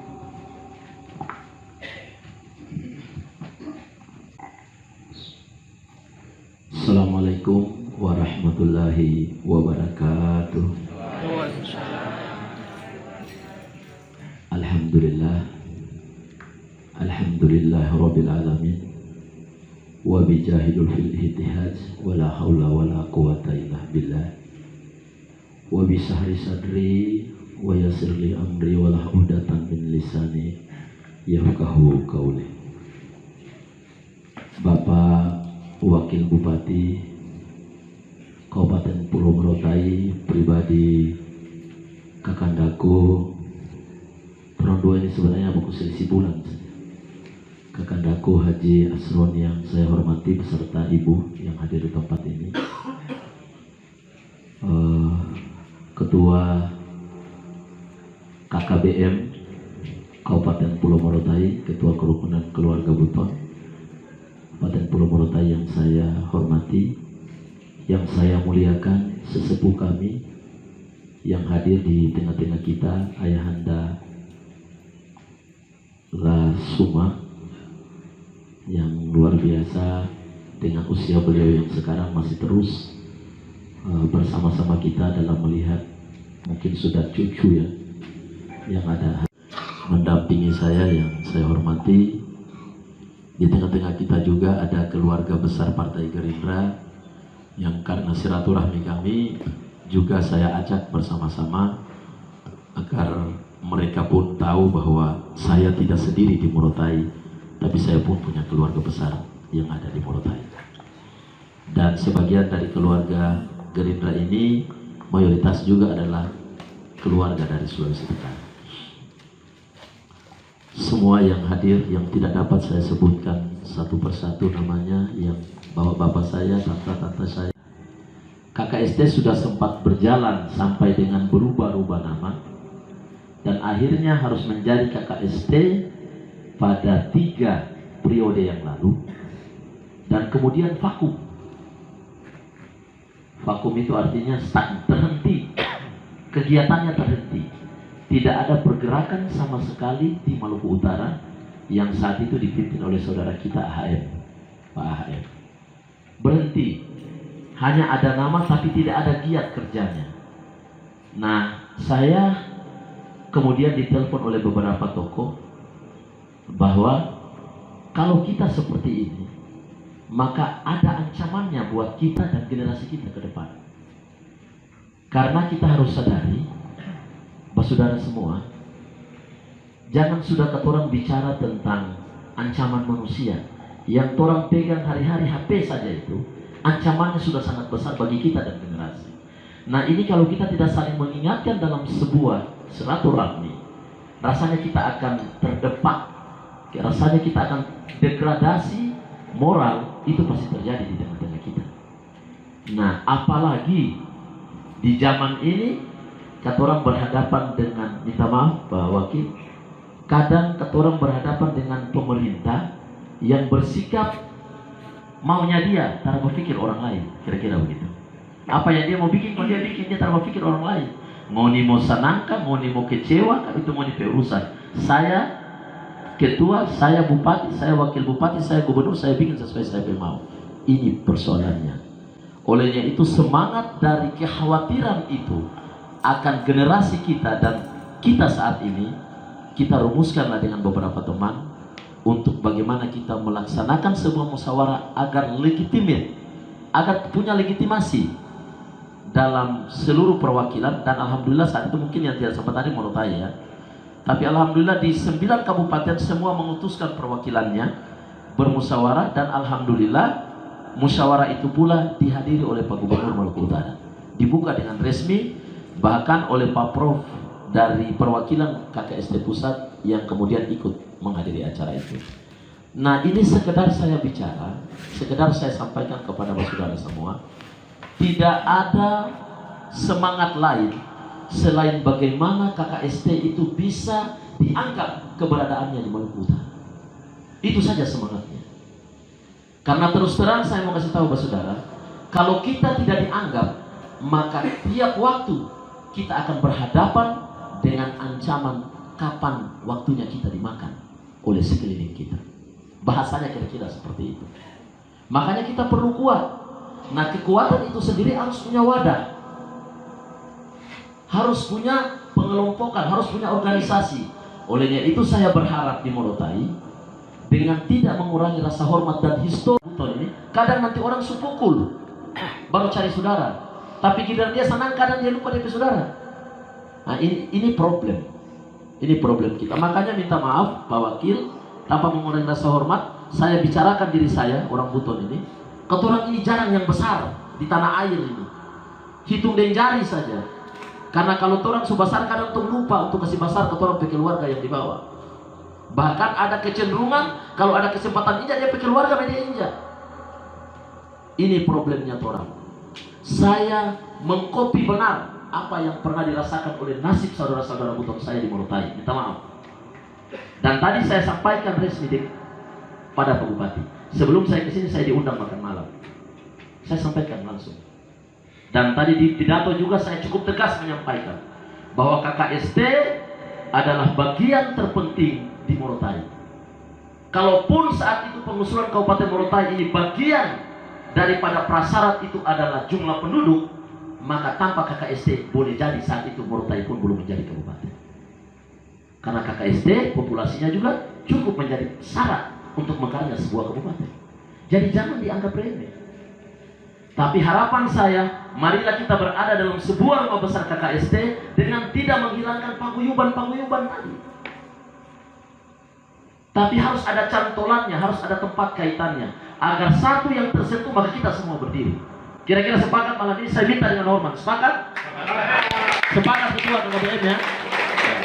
Speaker 9: warahmatullahi wabarakatuh. Alhamdulillah, alhamdulillah rabbil alamin, wa bijahidul fil ihtihaj, wa la hawla wa la quwata illa billah, wa bisahri sadri, wa yasirli amri, wa la udatan min lisani yafqahu qawli. Bapak Wakil Bupati Kabupaten Pulau Morotai, pribadi Kakandaku, orang dua ini sebenarnya buku selisih bulan saja. Kakandaku Haji Asron yang saya hormati beserta ibu yang hadir di tempat ini, Ketua KKBM Kabupaten Pulau Morotai, Ketua Kerukunan Keluarga Buton Kabupaten Pulau Morotai yang saya hormati, yang saya muliakan, sesepuh kami yang hadir di tengah-tengah kita, Ayahanda Lasuma yang luar biasa dengan usia beliau yang sekarang masih terus bersama-sama kita dalam melihat, mungkin sudah cucu ya yang ada mendampingi saya yang saya hormati. Di tengah-tengah kita juga ada keluarga besar Partai Gerindra yang karena silaturahmi kami juga saya ajak bersama-sama agar mereka pun tahu bahwa saya tidak sendiri di Morotai, tapi saya pun punya keluarga besar yang ada di Morotai. Dan sebagian dari keluarga Gerindra ini mayoritas juga adalah keluarga dari Sulawesi Tenggara. Semua yang hadir yang tidak dapat saya sebutkan satu persatu namanya, yang bapak-bapak saya, tante-tante saya, KKST sudah sempat berjalan sampai dengan berubah-ubah nama dan akhirnya harus menjadi KKST pada 3 periode yang lalu, dan kemudian vakum. Vakum itu artinya terhenti, kegiatannya terhenti. Tidak ada pergerakan sama sekali di Maluku Utara yang saat itu dipimpin oleh saudara kita AHM, Pak AHM. Berhenti, hanya ada nama tapi tidak ada giat kerjanya. Nah, saya kemudian ditelepon oleh beberapa tokoh bahwa kalau kita seperti ini, maka ada ancamannya buat kita dan generasi kita ke depan. Karena kita harus sadari, saudara semua, jangan sudah kata orang bicara tentang ancaman manusia yang orang pegang hari-hari HP saja, itu ancamannya sudah sangat besar bagi kita dan generasi. Nah, ini kalau kita tidak saling mengingatkan dalam sebuah silaturahmi, rasanya kita akan terdepak, rasanya kita akan degradasi moral, itu pasti terjadi di tengah-tengah kita. Nah, apalagi di zaman ini kata orang berhadapan dengan, minta maaf Pak Wakil, kadang kata orang berhadapan dengan pemerintah yang bersikap maunya dia tanpa berpikir orang lain, kira-kira begitu. Apa yang dia mau bikin, kalau dia bikin, dia tanpa berpikir orang lain. Ngoni mau senangkan, ngoni mau kecewa, itu mau diurusan. Saya ketua, saya bupati, saya wakil bupati, saya gubernur, saya bikin sesuai saya mau. Ini persoalannya. Olehnya itu semangat dari kekhawatiran itu akan generasi kita dan kita saat ini, kita rumuskanlah dengan beberapa teman untuk bagaimana kita melaksanakan sebuah musyawarah agar legitimate, agar punya legitimasi dalam seluruh perwakilan. Dan alhamdulillah saat itu mungkin yang tidak sempat tadi Morotai ya, tapi alhamdulillah di 9 kabupaten semua memutuskan perwakilannya bermusyawarah, dan alhamdulillah musyawarah itu pula dihadiri oleh Pak Gubernur Maluku Utara, dibuka dengan resmi, bahkan oleh Pak Prof dari perwakilan KKST Pusat yang kemudian ikut menghadiri acara itu. Nah, ini sekedar saya bicara, sekedar saya sampaikan kepada saudara semua, tidak ada semangat lain selain bagaimana KKST itu bisa diangkat keberadaannya di Maluku Utara. Itu saja semangatnya. Karena terus terang saya mau kasih tahu saudara, kalau kita tidak dianggap, maka tiap waktu kita akan berhadapan dengan ancaman kapan waktunya kita dimakan oleh sekeliling kita. Bahasanya kira-kira seperti itu. Makanya kita perlu kuat.
Speaker 1: Nah, kekuatan itu sendiri harus punya wadah, harus punya pengelompokan, harus punya organisasi. Olehnya itu saya berharap di Morotai, dengan tidak mengurangi rasa hormat dan histori ini, kadang nanti orang supukul baru cari saudara, tapi giliran dia senang kadang dia lupa DP saudara. Nah, ini problem, ini problem kita. Makanya minta maaf Pak Wakil, tanpa mengurangi rasa hormat, saya bicarakan diri saya orang Buton ini. Keturang ini jarang yang besar di tanah air ini, hitung dengan jari saja. Karena kalau orang subasar kadang untuk lupa untuk kasih basar ke orang keluarga yang di bawah. Bahkan ada kecenderungan kalau ada kesempatan injak dia keluarga media injak. Ini problemnya orang. Saya mengkopi benar apa yang pernah dirasakan oleh nasib saudara-saudara Buton saya di Morotai. Minta maaf. Dan tadi saya sampaikan resmi pada Pak Bupati. Sebelum saya kesini saya diundang makan malam. Saya sampaikan langsung. Dan tadi di pidato juga saya cukup tegas menyampaikan bahwa KKST adalah bagian terpenting di Morotai. Kalaupun saat itu pengusulan Kabupaten Morotai ini bagian daripada prasyarat itu adalah jumlah penduduk, maka tanpa KKST boleh jadi saat itu Morotai pun belum menjadi kabupaten. Karena KKST populasinya juga cukup menjadi syarat untuk mengkarya sebuah kabupaten. Jadi jangan dianggap remeh. Tapi harapan saya, marilah kita berada dalam sebuah rumah besar KKST dengan tidak menghilangkan paguyuban-paguyuban tadi. Tapi harus ada cantolannya, harus ada tempat kaitannya, agar satu yang tersentuh maka kita semua berdiri. Kira-kira sepakat malam ini? Saya minta dengan hormat. Sepakat? Sepakat ketua KBM ya.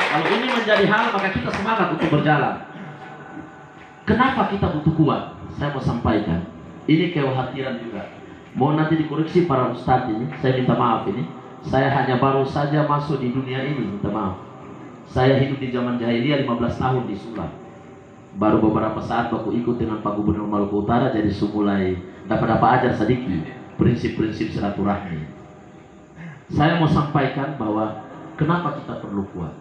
Speaker 1: Kalau ini menjadi hal maka kita semangat untuk berjalan. Kenapa kita butuh kuat? Saya mau sampaikan. Ini kekhawatiran juga. Mohon nanti dikoreksi para ustadz ini. Saya minta maaf ini. Saya hanya baru saja masuk di dunia ini. Minta maaf. Saya hidup di zaman jahiliyah 15 tahun di Sulam. Baru beberapa saat aku ikut dengan Pak Gubernur Maluku Utara. Jadi mulai dapat ajar sedikit prinsip-prinsip silaturahmi. Saya mau sampaikan bahwa kenapa kita perlu kuat.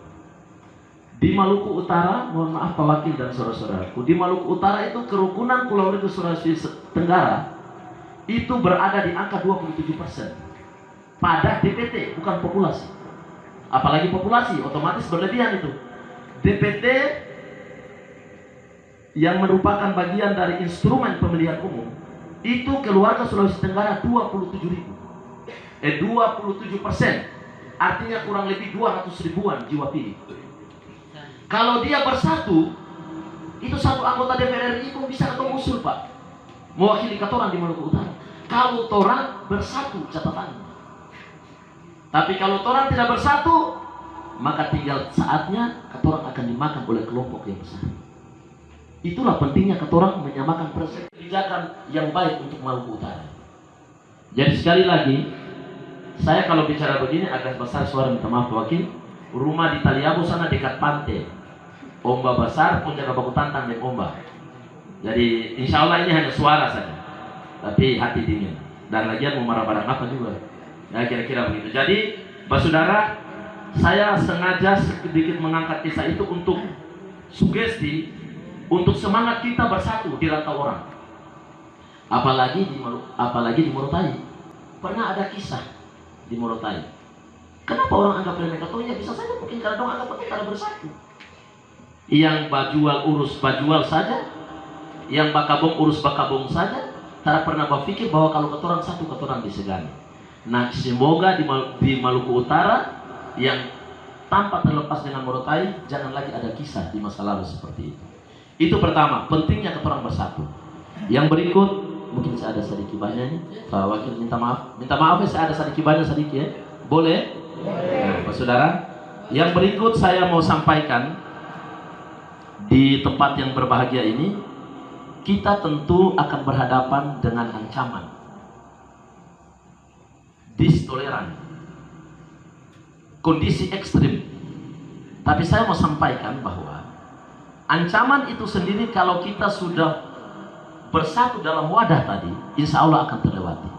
Speaker 1: Di Maluku Utara, mohon maaf Pak Wakil dan saudara-saudaraku, di Maluku Utara itu kerukunan Pulau Regu Sulawesi Tenggara itu berada di angka 27% pada DPT, bukan populasi. Apalagi populasi, otomatis berlebihan itu. DPT yang merupakan bagian dari instrumen pemilihan umum, itu keluarga Sulawesi Tenggara 27%. Artinya kurang lebih 200 ribuan jiwa pilih. Kalau dia bersatu, itu satu anggota DPR RI pun bisa ketemu usul Pak, mewakili katoran di Maluku Utara. Kalau toran bersatu catatannya. Tapi kalau toran tidak bersatu, maka tinggal saatnya katoran akan dimakan oleh kelompok yang besar. Itulah pentingnya katoran menyamakan persepsi kebijakan yang baik untuk Maluku Utara. Jadi sekali lagi, saya kalau bicara begini agak besar suara, minta maaf Wakil. Rumah di Taliabu sana dekat pantai. Ombak besar pun jaga baku tantang dan ombak. Jadi insya Allah ini hanya suara saja, tapi hati dingin. Dan lagian mau marah barang apa juga. Ya kira-kira begitu. Jadi Pak Saudara, saya sengaja sedikit mengangkat kisah itu untuk sugesti, untuk semangat kita bersatu di rantau orang. Apalagi di Morotai. Pernah ada kisah di Morotai. Kenapa orang anggap remeh? Katanya bisa saja mungkin karena dong anggap kita bersatu. Yang bajual urus bajual saja, yang bakabong urus bakabong saja, tak pernah berpikir bahwa kalau ketoran satu ketoran disegani. Nah semoga di Maluku Utara yang tanpa terlepas dengan Morotai, jangan lagi ada kisah di masa lalu seperti itu. Itu pertama, pentingnya ketoran bersatu. Yang berikut, mungkin saya ada sedikit banyak ini, Pak Wakil minta maaf ya, saya ada sedikit banyak sedikit ya, boleh? Nah, Pak Saudara, yang berikut saya mau sampaikan. Di tempat yang berbahagia ini, kita tentu akan berhadapan dengan ancaman, distoleran, kondisi ekstrim. Tapi saya mau sampaikan bahwa ancaman itu sendiri kalau kita sudah bersatu dalam wadah tadi, insya Allah akan terlewati.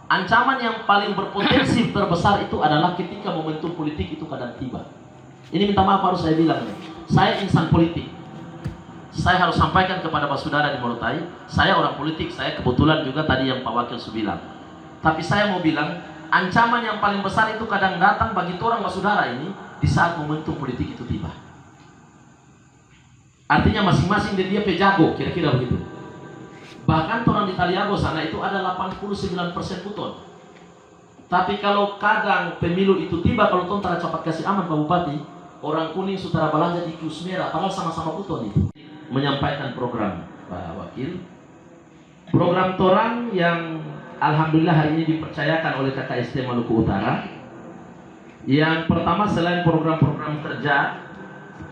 Speaker 1: Ancaman yang paling berpotensi terbesar itu adalah ketika momentum politik itu kadang tiba. Ini minta maaf harus saya bilang, saya insan politik. Saya harus sampaikan kepada Pak Saudara di Morotai, saya orang politik, saya kebetulan juga tadi yang Pak Wakil sudah bilang. Tapi saya mau bilang, ancaman yang paling besar itu kadang datang bagi orang saudara ini di saat momentum politik itu tiba. Artinya masing-masing dia pejago, kira-kira begitu. Bahkan orang di Taliago sana itu ada 89% buton. Tapi kalau kadang pemilu itu tiba, kalau tuan tak cepat kasih aman Pak Bupati, orang kuning sutara belanja di kus merah, padahal sama-sama buton itu. Menyampaikan program Pak Wakil. Program torang yang alhamdulillah hari ini dipercayakan oleh KKST Maluku Utara. Yang pertama, selain program-program kerja,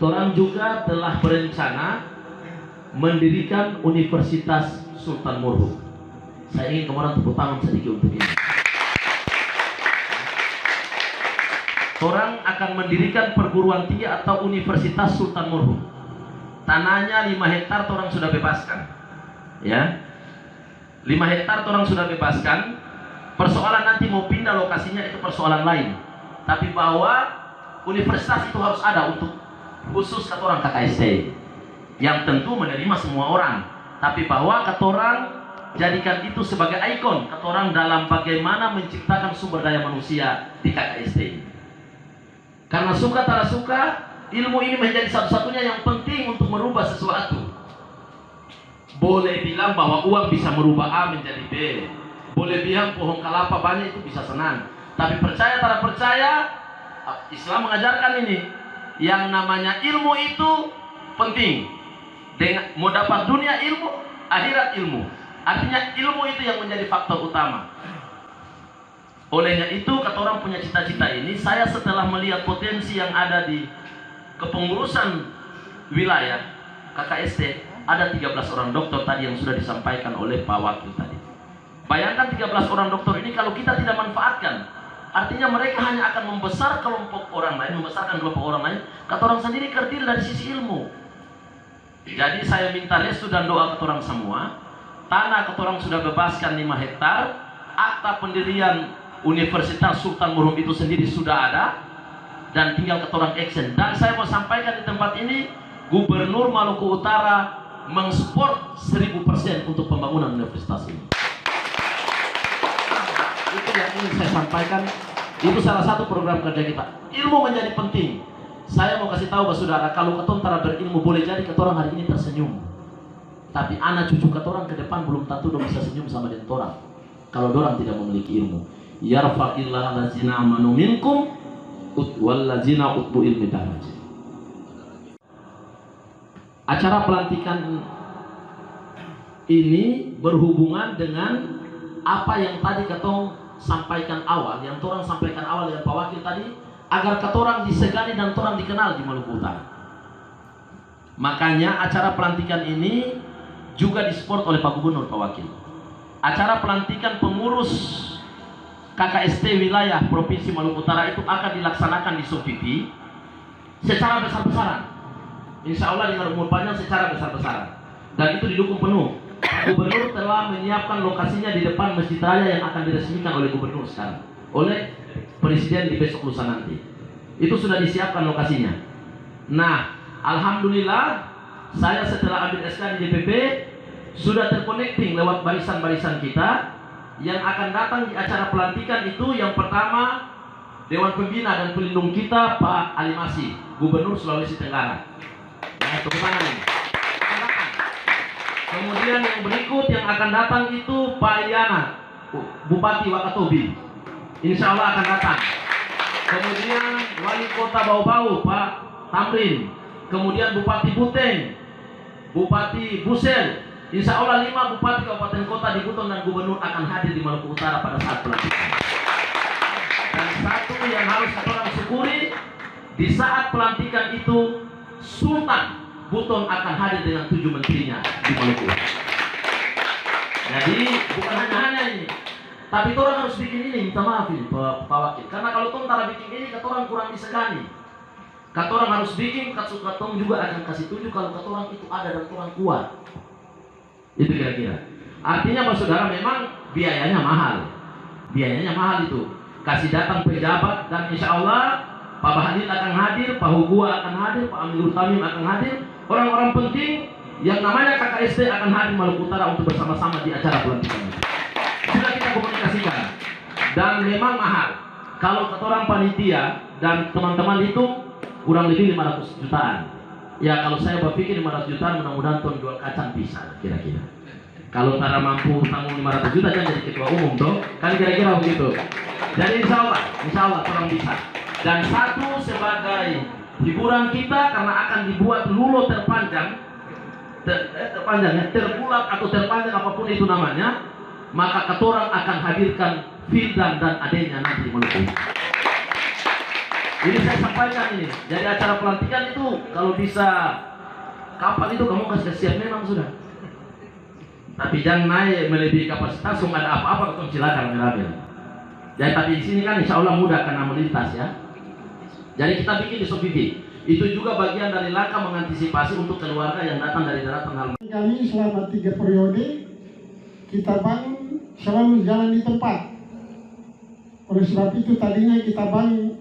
Speaker 1: torang juga telah berencana mendirikan Universitas Sultan Murhum. Saya ingin kemarin tepuk tangan sedikit untuk ini. Torang akan mendirikan perguruan tinggi atau Universitas Sultan Murhum. Tanahnya 5 hektar torang sudah bebaskan. Ya. 5 hektar orang sudah bebaskan. Persoalan nanti mau pindah lokasinya itu persoalan lain. Tapi bahwa universitas itu harus ada untuk khusus kata orang KKST, yang tentu menerima semua orang. Tapi bahwa kata orang jadikan itu sebagai ikon kata orang dalam bagaimana menciptakan sumber daya manusia di KKST. Karena suka tak suka, ilmu ini menjadi satu-satunya yang penting untuk merubah sesuatu. Boleh bilang bahwa uang bisa merubah A menjadi B. Boleh bilang pohon kelapa banyak itu bisa senang. Tapi percaya tak percaya, Islam mengajarkan ini. Yang namanya ilmu itu penting. Dengan mau dapat dunia ilmu, akhirat ilmu. Artinya ilmu itu yang menjadi faktor utama. Olehnya itu kata orang punya cita-cita ini, saya setelah melihat potensi yang ada di kepengurusan wilayah KKST, ada 13 orang dokter tadi yang sudah disampaikan oleh Pak Wakil tadi. Bayangkan 13 orang dokter ini kalau kita tidak manfaatkan, artinya mereka hanya akan membesar kelompok orang lain, membesarkan kelompok orang lain. Kata orang sendiri kerdil dari sisi ilmu. Jadi saya minta restu dan doa ke orang semua. Tanah ke orang sudah bebaskan 5 hektar. Akta pendirian Universitas Sultan Murhum itu sendiri sudah ada. Dan tinggal ke orang action. Dan saya mau sampaikan di tempat ini, Gubernur Maluku Utara mensupport 1000% untuk pembangunan universitas ini. Itu yang ingin saya sampaikan. Itu salah satu program kerja kita. Ilmu menjadi penting. Saya mau kasih tahu saudara, kalau ketentara berilmu boleh jadi ketorang hari ini tersenyum. Tapi anak cucu ketorang ke depan belum tentu dong bisa senyum sama dengan orang. Kalau orang tidak memiliki ilmu. Yarfa'illah lazina amanu minkum wal lazina utbu ilmi daraj. Acara pelantikan ini berhubungan dengan apa yang tadi ketong sampaikan awal, yang torang sampaikan awal dengan Pak Wakil tadi, agar ketorang disegani dan torang dikenal di Maluku Utara. Makanya acara pelantikan ini juga disupport oleh Pak Gubernur, Pak Wakil. Acara pelantikan pengurus KKST wilayah Provinsi Maluku Utara itu akan dilaksanakan di Sofipi secara besar-besaran. Insya Allah dengan umur panjang secara besar-besaran. Dan itu didukung penuh. Pak Gubernur telah menyiapkan lokasinya di depan Masjid Raya yang akan diresmikan oleh Gubernur sekarang, oleh Presiden di besok lusa nanti. Itu sudah disiapkan lokasinya. Nah, alhamdulillah saya setelah ambil SK di DPP sudah terconnecting lewat barisan-barisan kita yang akan datang di acara pelantikan itu. Yang pertama, Dewan Pembina dan Pelindung kita Pak Ali Masih, Gubernur Sulawesi Tenggara. Nah, tepuk tangan ini. Kemudian yang berikut yang akan datang itu Pak Iliana, Bupati Wakatobi. Insya Allah akan datang. Kemudian Wali Kota Bau-Bau Pak Tamrin. Kemudian Bupati Buteng, Bupati Busel. Insya Allah 5 bupati kabupaten kota di Buton dan gubernur akan hadir di Maluku Utara pada saat pelantikan. Dan satu yang harus orang syukuri, di saat pelantikan itu Sultan Buton akan hadir dengan 7 menterinya di Maluku Utara. Jadi bukan hanya ini, tapi orang harus bikin ini. Minta maaf ini Pak Wakil, karena kalau tentara bikin ini orang kurang disegani. Orang harus bikin, katong juga akan kasih tunjuk kalau orang itu ada dan orang kuat. Itu kira-kira. Artinya Pak Saudara memang biayanya mahal. Biayanya mahal itu. Kasih datang pejabat dan insya Allah Pak Bahlil akan hadir, Pak Hugua akan hadir, Pak Aminur Tamim akan hadir. Orang-orang penting yang namanya KKST akan hadir Maluku Utara untuk bersama-sama di acara pelantikan. Sudah kita komunikasikan. dan memang mahal. Kalau kata orang panitia dan teman-teman itu kurang lebih 500 jutaan. Ya kalau saya berpikir 500 jutaan mudah-mudahan tuan jual kacang bisa kira-kira. Kalau para mampu tanggung 500 juta jangan jadi ketua umum toh, kan kira-kira begitu. Jadi insya Allah orang bisa. Dan satu sebagai hiburan kita karena akan dibuat lulo terpanjang, terbulat atau terpanjang apapun itu namanya, maka ketorang akan hadirkan Firdan dan adanya nanti Maluku. Ini saya sampaikan ini. Jadi acara pelantikan itu kalau bisa kapan itu kamu kasih siap memang sudah. Tapi jangan naik melebihi kapasitas, cuma ada apa-apa ketemu silakan mengambil. Jadi tapi di sini kan insya Allah mudah karena melintas ya. Jadi kita bikin di Sofibi. Itu juga bagian dari langkah mengantisipasi untuk keluarga yang datang dari daratan hal.
Speaker 11: Kami selama 3 periode kita bangun selalu jalan di tempat. Oleh sebab itu tadinya kita bangun